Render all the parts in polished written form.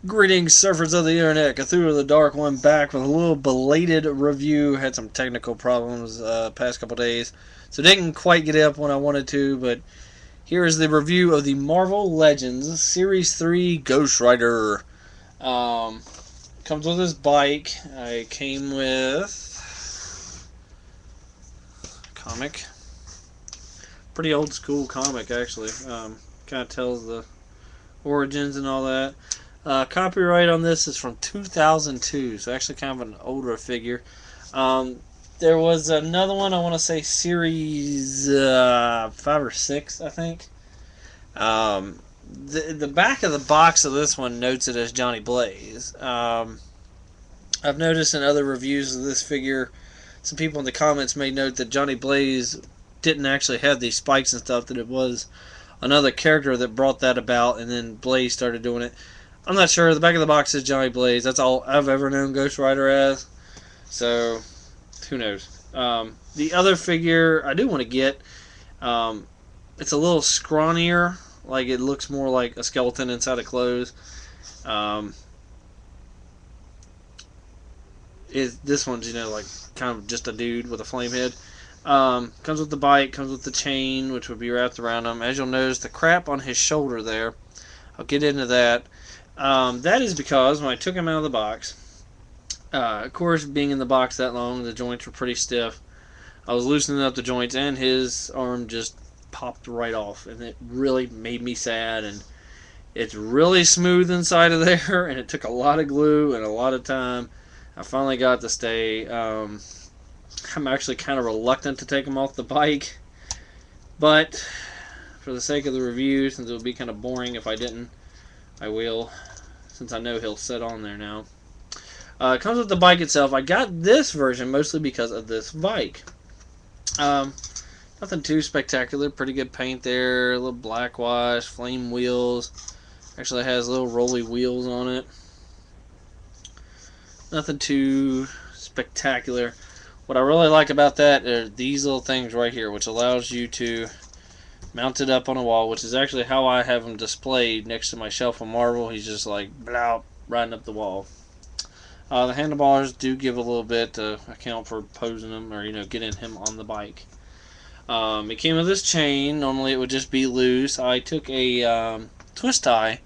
Greetings, surfers of the internet. CthulhuTheDarkOne back with a little belated review. Had some technical problems past couple days, so didn't quite get up when I wanted to. But here is the review of the Marvel Legends Series 3 Ghost Rider. Comes with this bike. I came with a comic. Pretty old school comic, actually. Kind of tells the origins and all that. Copyright on this is from 2002, so actually kind of an older figure. There was another one, I want to say series 5 or 6, I think. The back of the box of this one notes it as Johnny Blaze. I've noticed in other reviews of this figure, some people in the comments made note that Johnny Blaze didn't actually have these spikes and stuff, that it was another character that brought that about, and then Blaze started doing it. I'm not sure. The back of the box is Johnny Blaze. That's all I've ever known Ghost Rider as. So, who knows? The other figure I do want to get, it's a little scrawnier. Like, it looks more like a skeleton inside of clothes. This one's, like, kind of just a dude with a flame head. Comes with the bike, comes with the chain, which would be wrapped around him. As you'll notice, the crap on his shoulder there. I'll get into that. That is because when I took him out of the box, of course, being in the box that long, the joints were pretty stiff. I was loosening up the joints, and his arm just popped right off, and it really made me sad. And it's really smooth inside of there, and it took a lot of glue and a lot of time. I finally got to stay. I'm actually kind of reluctant to take him off the bike, but for the sake of the review, since it would be kind of boring if I didn't, I will, since I know he'll sit on there now. It comes with the bike itself. I got this version mostly because of this bike. Nothing too spectacular. Pretty good paint there. A little black wash, flame wheels. Actually has little rolly wheels on it. Nothing too spectacular. What I really like about that are these little things right here, which allows you to mount it up on a wall, which is actually how I have him displayed next to my shelf of Marvel. He's just like, blah, riding up the wall. The handlebars do give a little bit to account for posing him, or, getting him on the bike. It came with this chain. Normally it would just be loose. I took a twist tie,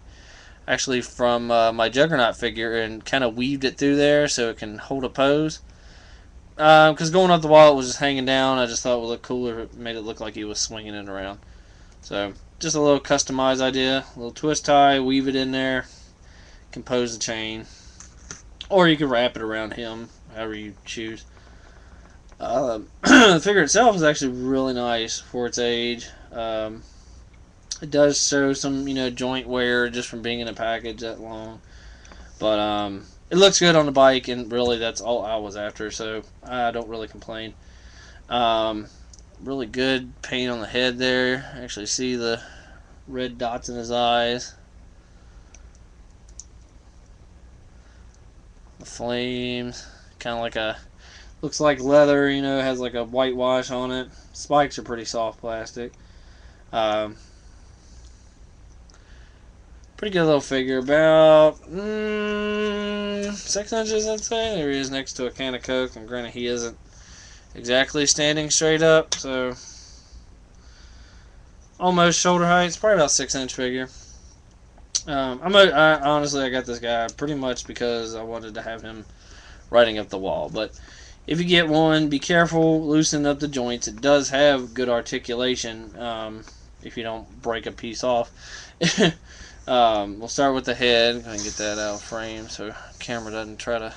actually, from my Juggernaut figure, and kind of weaved it through there so it can hold a pose. Because going up the wall, it was just hanging down. I just thought it would look cooler if it made it look like he was swinging it around. So, just a little customized idea. A little twist tie, weave it in there, compose the chain. Or you can wrap it around him, however you choose. The figure itself is actually really nice for its age. It does show some, joint wear just from being in a package that long. But, it looks good on the bike, and really that's all I was after, so I don't really complain. Really good paint on the head there. Actually see the red dots in his eyes. The flames, kind of like looks like leather, has like a whitewash on it. Spikes are pretty soft plastic. Pretty good little figure, about 6 inches, I'd say. There he is next to a can of Coke, and granted he isn't exactly standing straight up, so almost shoulder height. It's probably about 6-inch figure. Honestly, I got this guy pretty much because I wanted to have him riding up the wall. But if you get one, be careful loosening up the joints. It does have good articulation if you don't break a piece off. We'll start with the head. I'm going to get that out of frame so the camera doesn't try to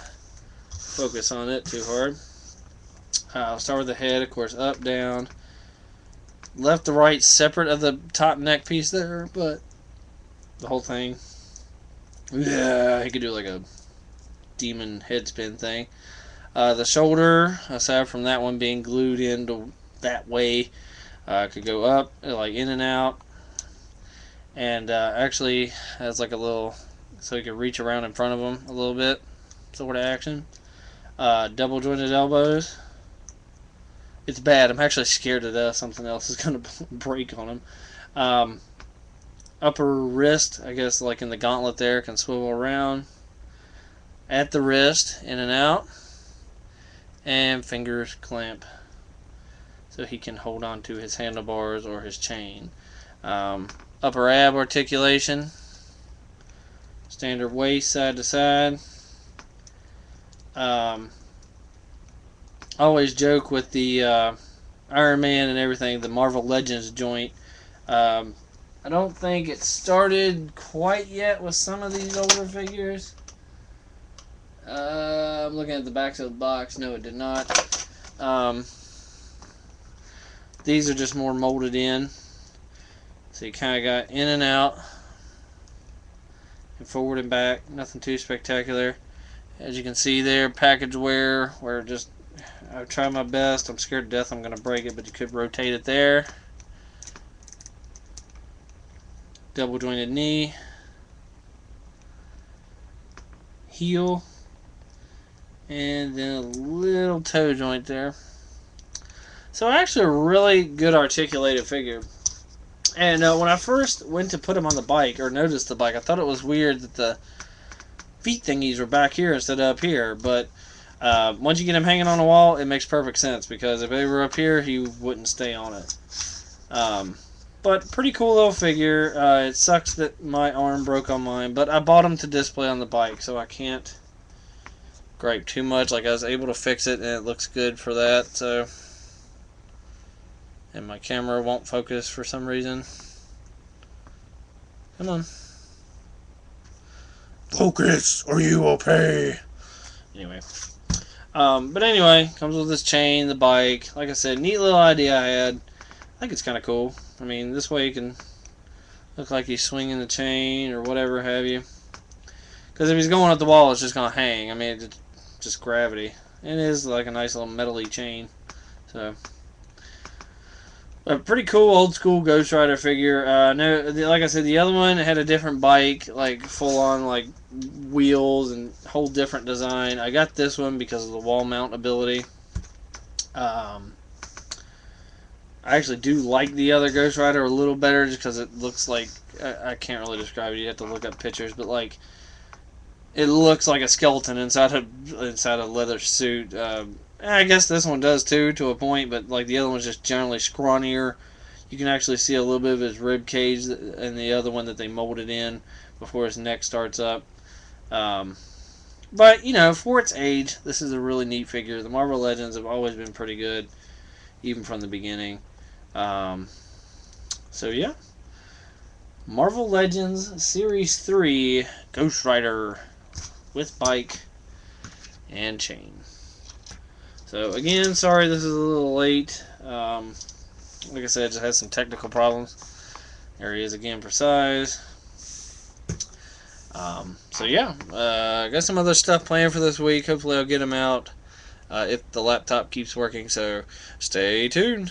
focus on it too hard. I'll start with the head, of course, up, down, left to right, separate of the top neck piece there, but the whole thing. Yeah, he could do like a demon head spin thing. The shoulder, aside from that one being glued into that way, could go up, like in and out, and actually has like a little, so you can reach around in front of him a little bit, sort of action. Double jointed elbows. It's bad. I'm actually scared to death something else is going to break on him. upper wrist, I guess like in the gauntlet there, can swivel around at the wrist, in and out, and fingers clamp so he can hold on to his handlebars or his chain. Upper ab articulation, standard waist side to side. I always joke with the Iron Man and everything, the Marvel Legends joint. I don't think it started quite yet with some of these older figures. I'm looking at the backs of the box. No, it did not. These are just more molded in. So you kind of got in and out, and forward and back. Nothing too spectacular. As you can see there, package wear, where just I've tried my best. I'm scared to death I'm going to break it, but you could rotate it there. Double jointed knee, heel, and then a little toe joint there. So actually a really good articulated figure. And when I first went to put him on the bike, or noticed the bike, I thought it was weird that the feet thingies were back here instead of up here. But once you get him hanging on the wall, it makes perfect sense, because if they were up here, he wouldn't stay on it. But pretty cool little figure. It sucks that my arm broke on mine, but I bought him to display on the bike, so I can't gripe too much. Like, I was able to fix it, and it looks good for that. So, and my camera won't focus for some reason. Come on. Focus, or you will pay. Anyway. But anyway, comes with this chain, the bike. Like I said, neat little idea I had. I think it's kind of cool. I mean, this way you can look like he's swinging the chain or whatever have you. Because if he's going up the wall, it's just going to hang. I mean, it's just gravity. It is like a nice little metal-y chain. So, a pretty cool old school Ghost Rider figure. No, like I said, the other one had a different bike, like full on like wheels and whole different design. I got this one because of the wall mount ability. I actually do like the other Ghost Rider a little better, just because it looks like, I can't really describe it. You have to look up pictures, but like, it looks like a skeleton inside a leather suit. I guess this one does too, to a point, but like the other one's just generally scrawnier. You can actually see a little bit of his rib cage in the other one that they molded in before his neck starts up. But you know, for its age, this is a really neat figure. The Marvel Legends have always been pretty good, even from the beginning. So yeah, Marvel Legends Series 3 Ghost Rider with bike and chain. So again, sorry this is a little late. Like I said, just had some technical problems. There he is again for size. So yeah, I got some other stuff planned for this week. Hopefully I'll get them out if the laptop keeps working. So stay tuned.